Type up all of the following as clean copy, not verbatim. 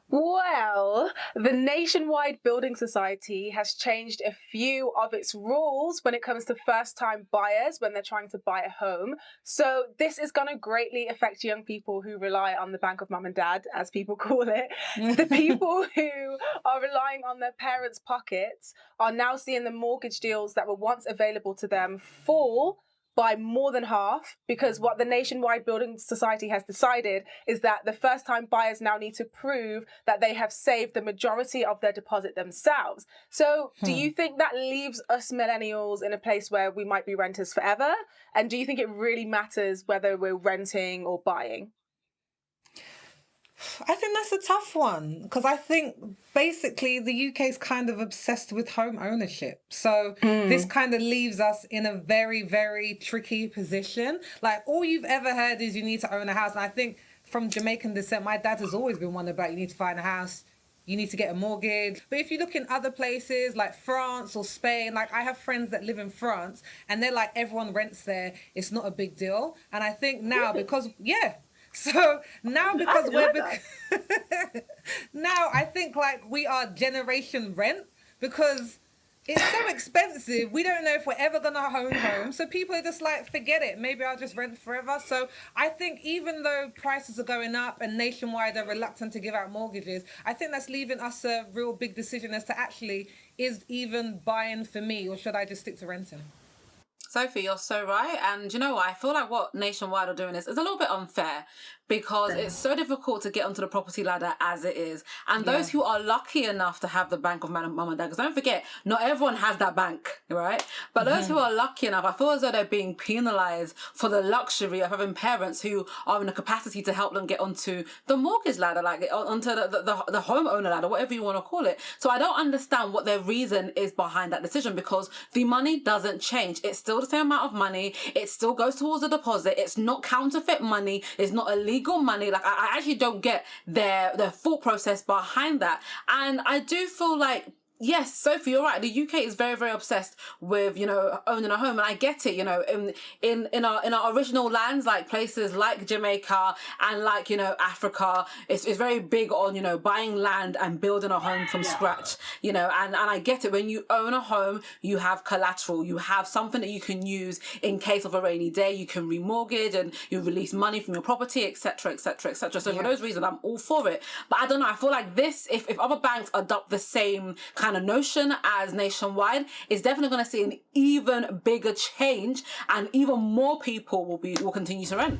Well, the Nationwide Building Society has changed a few of its rules when it comes to first-time buyers when they're trying to buy a home. So this is going to greatly affect young people who rely on the bank of mum and dad, as people call it. The people who are relying on their parents' pockets are now seeing the mortgage deals that were once available to them fall by more than half, because what the Nationwide Building Society has decided is that the first-time buyers now need to prove that they have saved the majority of their deposit themselves. So do you think that leaves us millennials in a place where we might be renters forever? And do you think it really matters whether we're renting or buying? I think that's a tough one, because I think basically the UK is kind of obsessed with home ownership. So this kind of leaves us in a very, very tricky position. Like, all you've ever heard is you need to own a house. And I think from Jamaican descent, my dad has always been one about you need to find a house, you need to get a mortgage. But if you look in other places like France or Spain, like I have friends that live in France and they're like, everyone rents there, it's not a big deal. And I think now because, so now because now I think like we are generation rent, because it's so expensive. We don't know if we're ever going to own home. So people are just like, forget it. Maybe I'll just rent forever. So I think even though prices are going up and Nationwide are reluctant to give out mortgages, I think that's leaving us a real big decision as to actually, is even buying for me or should I just stick to renting? Sophie, you're so right. And you know what? I feel like what Nationwide are doing is a little bit unfair, because it's so difficult to get onto the property ladder as it is. And those who are lucky enough to have the bank of mum and dad, because don't forget, not everyone has that bank, right? But those who are lucky enough, I feel as though they're being penalised for the luxury of having parents who are in a capacity to help them get onto the mortgage ladder, like onto the homeowner ladder, whatever you want to call it. So I don't understand what their reason is behind that decision, because the money doesn't change. It's still the same amount of money. It still goes towards the deposit. It's not counterfeit money. It's not illegal money. Like I actually don't get their thought process behind that. And I do feel like, yes, Sophie, you're right. The UK is very, very obsessed with, owning a home, and I get it. In our original lands, like places like Jamaica and like Africa, it's very big on buying land and building a home from scratch. And I get it. When you own a home, you have collateral. You have something that you can use in case of a rainy day. You can remortgage and you release money from your property, etc., etc., etc. So for those reasons, I'm all for it. But I don't know. I feel like this, if other banks adopt the same kind of notion as Nationwide, is definitely going to see an even bigger change, and even more people will continue to rent.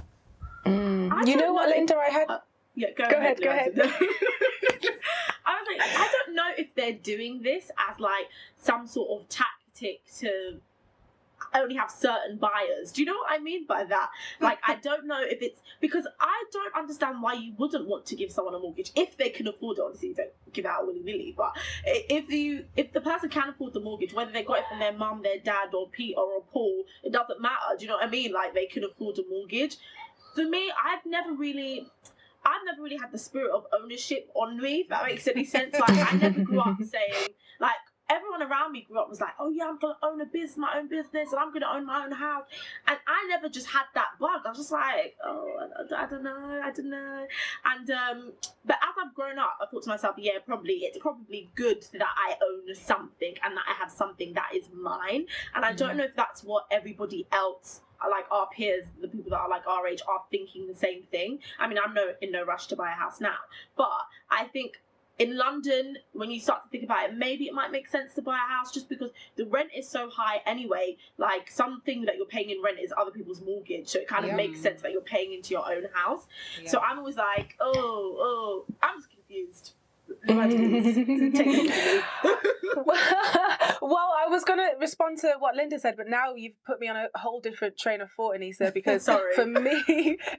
You know what, Linda? Go ahead. I was like, I don't know if they're doing this as like some sort of tactic to only have certain buyers. Do you know what I mean by that? Like, I don't know if it's because I don't understand why you wouldn't want to give someone a mortgage if they can afford it. Obviously, you don't give it out willy-nilly, but if the person can afford the mortgage, whether they got it from their mum, their dad, or Pete or Paul, it doesn't matter. Do you know what I mean? Like, they can afford a mortgage. For me, I've never really had the spirit of ownership on me, if that makes any sense. Like, I never grew up saying, like, everyone around me grew up was like, oh yeah, I'm gonna own my own business, and I'm gonna own my own house. And I never just had that bug. I was just like, oh, I don't know. And but as I've grown up, I thought to myself, yeah, it's probably good that I own something and that I have something that is mine. And I don't know if that's what everybody else, like our peers, the people that are like our age, are thinking the same thing. I mean, I'm in no rush to buy a house now, but I think in London, when you start to think about it, maybe it might make sense to buy a house, just because the rent is so high anyway. Like, something that you're paying in rent is other people's mortgage, so it kind of makes sense that you're paying into your own house. So I'm always like, I'm just confused. Well, I was going to respond to what Linda said, but now you've put me on a whole different train of thought, Anissa, because for me,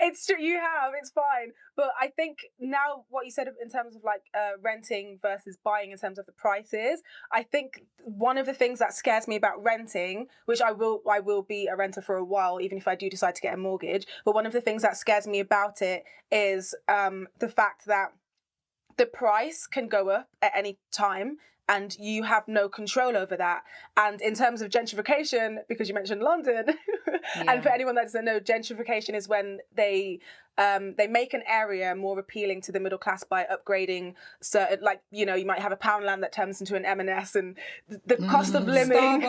it's true, you have, it's fine. But I think now what you said in terms of like renting versus buying in terms of the prices, I think one of the things that scares me about renting, which I will be a renter for a while, even if I do decide to get a mortgage, but one of the things that scares me about it is the fact that the price can go up at any time and you have no control over that. And in terms of gentrification, because you mentioned London, and for anyone that doesn't know, gentrification is when they they make an area more appealing to the middle class by upgrading certain, like, you know, you might have a Poundland that turns into an M&S, and the cost of living.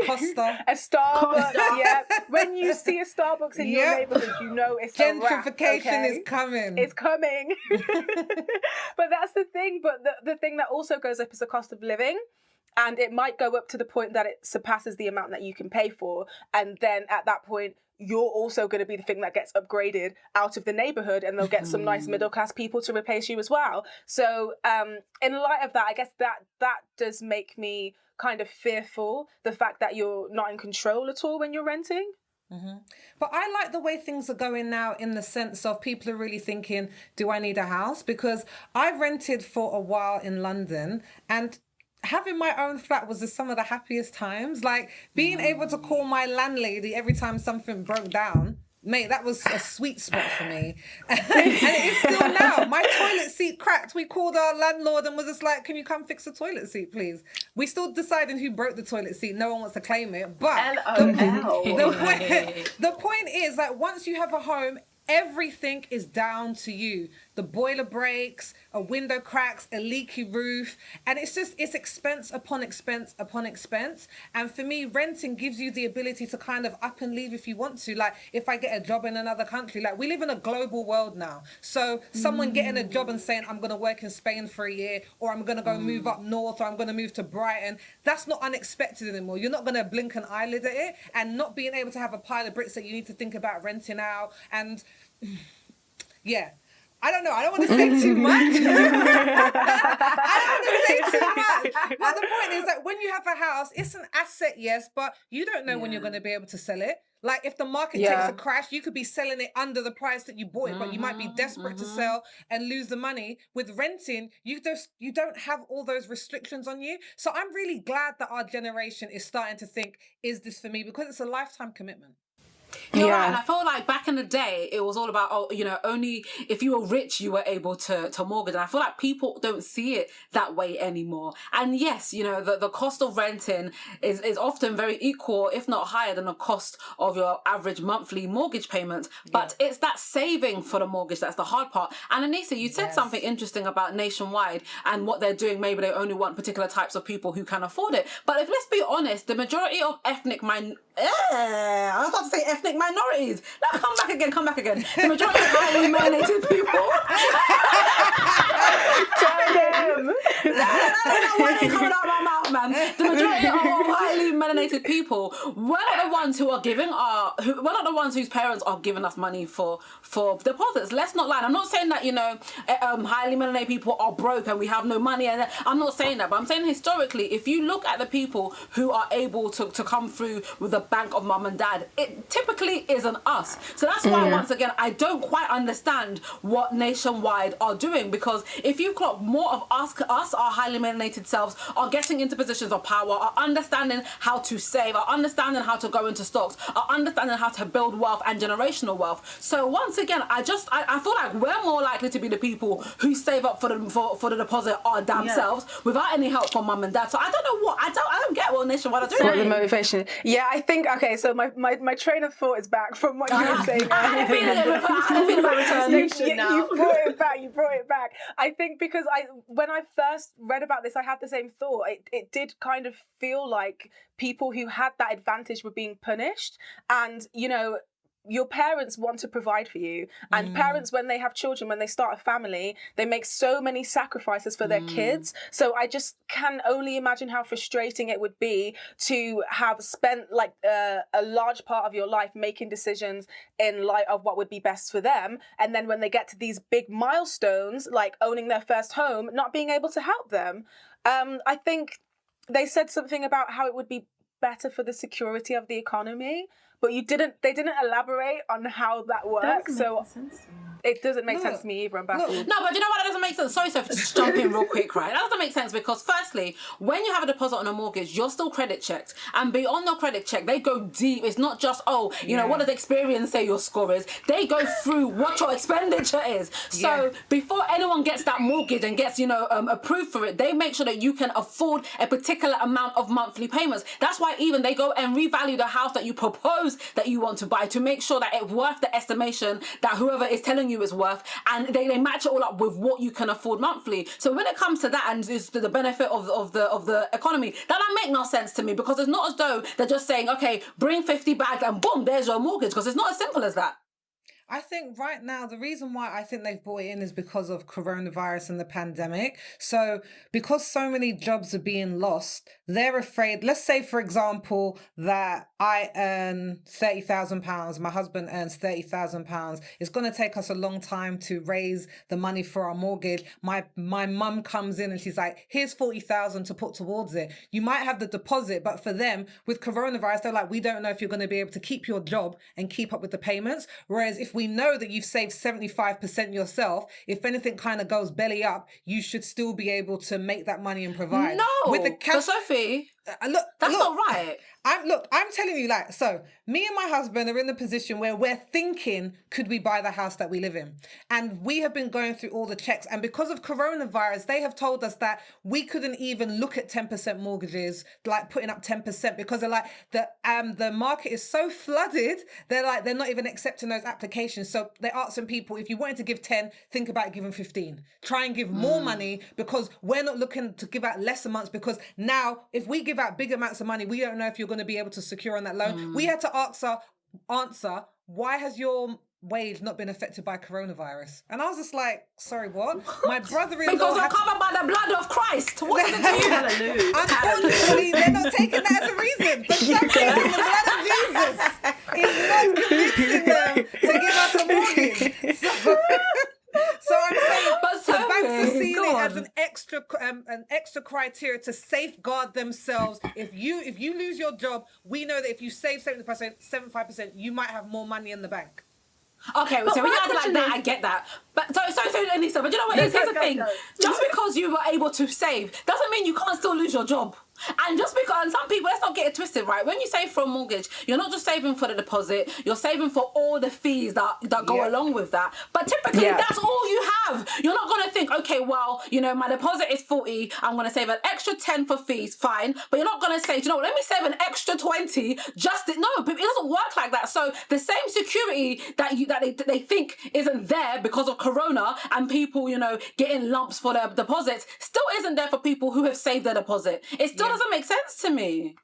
Costa. A Starbucks, yeah. When you see a Starbucks in your neighborhood, you know it's a wrap, gentrification is coming. It's coming. But that's the thing. But the thing that also goes up is the cost of living. And it might go up to the point that it surpasses the amount that you can pay for. And then at that point, you're also going to be the thing that gets upgraded out of the neighborhood, and they'll get some nice middle class people to replace you as well. So in light of that, I guess that does make me kind of fearful, the fact that you're not in control at all when you're renting. Mm-hmm. But I like the way things are going now, in the sense of people are really thinking, do I need a house? Because I rented for a while in London, and having my own flat was just some of the happiest times. Like being able to call my landlady every time something broke down. Mate, that was a sweet spot for me. And it is still now. My toilet seat cracked. We called our landlord and was just like, can you come fix the toilet seat, please? We're still deciding who broke the toilet seat. No one wants to claim it. But the point is that once you have a home, everything is down to you. The boiler breaks, a window cracks, a leaky roof. And it's expense upon expense upon expense. And for me, renting gives you the ability to kind of up and leave if you want to. Like if I get a job in another country, like we live in a global world now. So someone getting a job and saying, I'm going to work in Spain for a year, or I'm going to go move up north, or I'm going to move to Brighton. That's not unexpected anymore. You're not going to blink an eyelid at it. And not being able to have a pile of bricks that you need to think about renting out. And yeah, I don't know. I don't want to say too much. But the point is that when you have a house, it's an asset, yes, but you don't know when you're going to be able to sell it. Like if the market takes a crash, you could be selling it under the price that you bought it, but you might be desperate to sell and lose the money. With renting, you don't have all those restrictions on you. So I'm really glad that our generation is starting to think, is this for me? Because it's a lifetime commitment. You're right, and I feel like back in the day, it was all about, only if you were rich, you were able to mortgage. And I feel like people don't see it that way anymore. And yes, the cost of renting is often very equal, if not higher than the cost of your average monthly mortgage payments. But it's that saving for the mortgage that's the hard part. And Anissa, you said something interesting about Nationwide and what they're doing. Maybe they only want particular types of people who can afford it. But if let's be honest, the majority of ethnic minorities. Now come back again. The majority of highly-melanated people. I don't know why they're coming out of my mouth, man. The majority of highly-melanated people, we're not the ones who are we're not the ones whose parents are giving us money for deposits. Let's not lie. I'm not saying that, highly-melanated people are broke and we have no money. And I'm not saying that, but I'm saying historically, if you look at the people who are able to come through with the bank of mum and dad, it typically isn't us. So that's why, once again, I don't quite understand what Nationwide are doing, because if you clock more of us, our highly melanated selves, are getting into positions of power, are understanding how to save, are understanding how to go into stocks, are understanding how to build wealth and generational wealth. So once again, I feel like we're more likely to be the people who save up for the deposit our damn selves without any help from mum and dad. So I don't know what I don't get what Nationwide are doing. What the motivation? Yeah, I think so. My train of thought is back from what you were saying. I had a feeling about return. You brought it back. I think because when I first read about this, I had the same thought. It did kind of feel like people who had that advantage were being punished, and your parents want to provide for you, and parents, when they have children, when they start a family, they make so many sacrifices for their kids. So I just can only imagine how frustrating it would be to have spent like a large part of your life making decisions in light of what would be best for them, and then when they get to these big milestones like owning their first home, not being able to help them. I think they said something about how it would be better for the security of the economy, but they didn't elaborate on how that works. So it doesn't make sense to me either. I'm baffled. No, but you know what? That doesn't make sense. Sorry, Sophie, just jump in real quick, right? That doesn't make sense because firstly, when you have a deposit on a mortgage, you're still credit checked. And beyond your credit check, they go deep. It's not just, what does Experian say your score is? They go through what your expenditure is. So before anyone gets that mortgage and gets, approved for it, they make sure that you can afford a particular amount of monthly payments. That's why even they go and revalue the house that you propose house that you want to buy to make sure that it's worth the estimation that whoever is telling you is worth, and they match it all up with what you can afford monthly. So when it comes to that and is the benefit of the economy, that don't make no sense to me, because it's not as though they're just saying, okay, bring 50 bags and boom, there's your mortgage, because it's not as simple as that. I think right now, the reason why I think they've brought it in is because of coronavirus and the pandemic. So because so many jobs are being lost, they're afraid. Let's say, for example, that I earn £30,000, my husband earns £30,000. It's going to take us a long time to raise the money for our mortgage. My mum comes in and she's like, here's 40,000 to put towards it. You might have the deposit, but for them, with coronavirus, they're like, we don't know if you're going to be able to keep your job and keep up with the payments. Whereas if we know that you've saved 75% yourself, if anything kind of goes belly up, you should still be able to make that money and provide. No, with the cash, but Sophie, that's look, not right. I'm telling you, like, so me and my husband are in the position where we're thinking, could we buy the house that we live in? And we have been going through all the checks. And because of coronavirus, they have told us that we couldn't even look at 10% mortgages, like putting up 10%, because they're like, the market is so flooded. They're not even accepting those applications. So they're asking people, if you wanted to give 10, think about giving 15. Try and give more money, because we're not looking to give out less amounts, because now if we give out big amounts of money, we don't know if you're going to be able to secure on that loan. We had to answer, why has your wage not been affected by coronavirus? And I was just like, sorry, what? My brother-in-law... Because I'm covered by the blood of Christ. What is it to you? Hallelujah. Unfortunately, they're not taking that as a reason. For some reason, the blood of Jesus is not convincing them to give us a mortgage. So I'm saying, the banks are seeing it as an extra criteria to safeguard themselves. If you lose your job, we know that if you save 70%, 75%, you might have more money in the bank. Okay, so when you add it like that, I get that. But so Anissa, but you know what? Here's the thing. Just because you were able to save doesn't mean you can't still lose your job. And just because, and some people, let's not get it twisted, right? When you save for a mortgage, you're not just saving for the deposit, you're saving for all the fees that go along with that. But typically, that's all you have. You're not going to think, okay, well, you know, my deposit is 40, I'm going to save an extra 10 for fees, fine. But you're not going to say, you know what, let me save an extra 20, no, it doesn't work like that. So the same security that they think isn't there because of Corona and people, you know, getting lumps for their deposits still isn't there for people who have saved their deposit. It still doesn't make sense to me.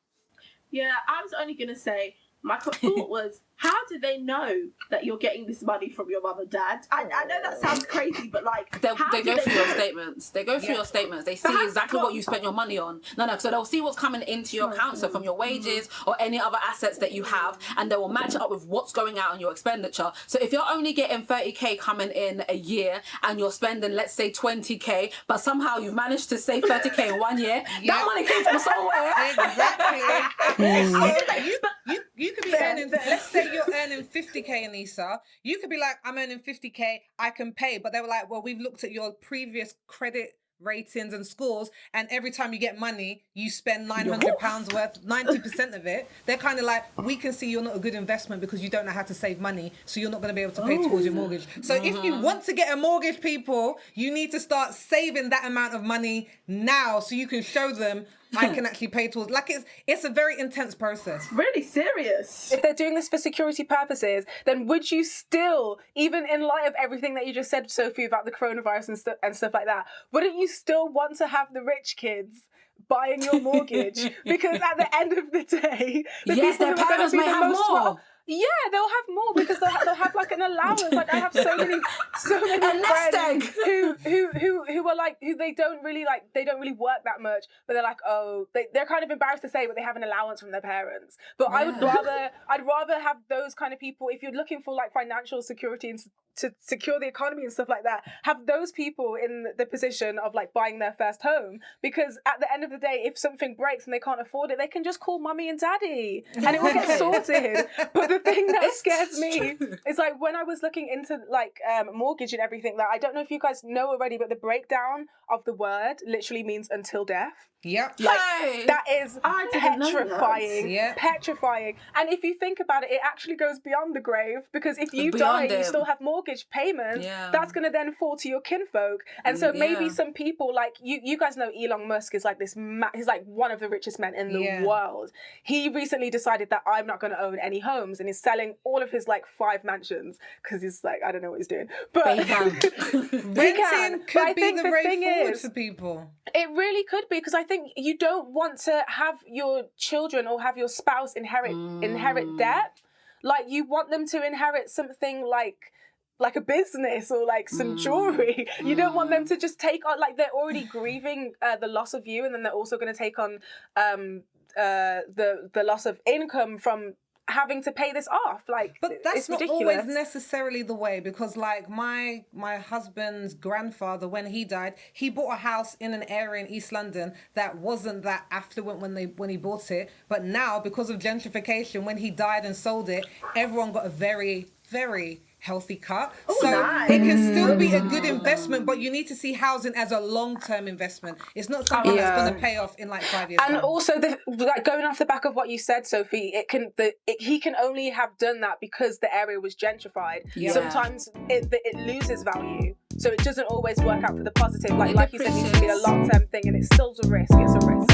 Yeah, I was only going to say, my thought was, how do they know that you're getting this money from your mum and dad? I know that sounds crazy, but like... They go through your statements. They go through your statements. They see exactly what you spent your money on. No, so they'll see what's coming into your account, so from your wages or any other assets that you have, and they will match it up with what's going out on your expenditure. So if you're only getting 30k coming in a year and you're spending, let's say, 20k, but somehow you've managed to save 30k in 1 year, that money came from somewhere. Exactly. You could be earning, let's say you're earning 50k, Anissa. You could be like, I'm earning 50k, I can pay. But they were like, well, we've looked at your previous credit ratings and scores, and every time you get money, you spend £900 worth, 90% of it. They're kind of like, we can see you're not a good investment because you don't know how to save money, so you're not going to be able to pay towards your mortgage. So if you want to get a mortgage, people, you need to start saving that amount of money now so you can show them, I can actually pay towards. Like, it's a very intense process. Really serious. If they're doing this for security purposes, then would you still, even in light of everything that you just said, Sophie, about the coronavirus and stuff like that, wouldn't you still want to have the rich kids buying your mortgage? Because at the end of the day, yes, their parents may have more. Yeah, they'll have more because they'll have like an allowance. Like I have so many friends who are like, who they don't really work that much, but they're like, they're kind of embarrassed to say, but they have an allowance from their parents. But I'd rather have those kind of people. If you're looking for like financial security and to secure the economy and stuff like that, have those people in the position of like buying their first home, because at the end of the day, if something breaks and they can't afford it, they can just call mummy and daddy and it will get sorted. But the thing that scares me is like when I was looking into like mortgage and everything, that I don't know if you guys know already, but the breakdown of the word literally means until death. Yep. Like that is petrifying. Yep. Petrifying. And if you think about it, it actually goes beyond the grave, because if you die, you still have mortgage. mortgage payments, that's going to then fall to your kinfolk. And so maybe some people, like you guys know Elon Musk is like this, he's like one of the richest men in the world. He recently decided that I'm not going to own any homes, and he's selling all of his like 5 mansions because he's like, I don't know what he's doing. But he can. Renting could be the way forward for people. It really could be, because I think you don't want to have your children or have your spouse inherit debt. Like, you want them to inherit something like a business or like some jewelry. You don't want them to just take on, like, they're already grieving the loss of you, and then they're also going to take on the loss of income from having to pay this off. Like, but that's it's not ridiculous. always necessarily the way, because like my husband's grandfather, when he died, he bought a house in an area in East London that wasn't that affluent when he bought it, but now because of gentrification, when he died and sold it, everyone got a very, very healthy cut. So nice. It can still be a good investment, but you need to see housing as a long-term investment. It's not something that's going to pay off in like 5 years. And time. also, like, going off the back of what you said, Sophie, he can only have done that because the area was gentrified. Sometimes it loses value, so it doesn't always work out for the positive. Like you said, it needs to be a long-term thing, and it's still a risk. It's a risk.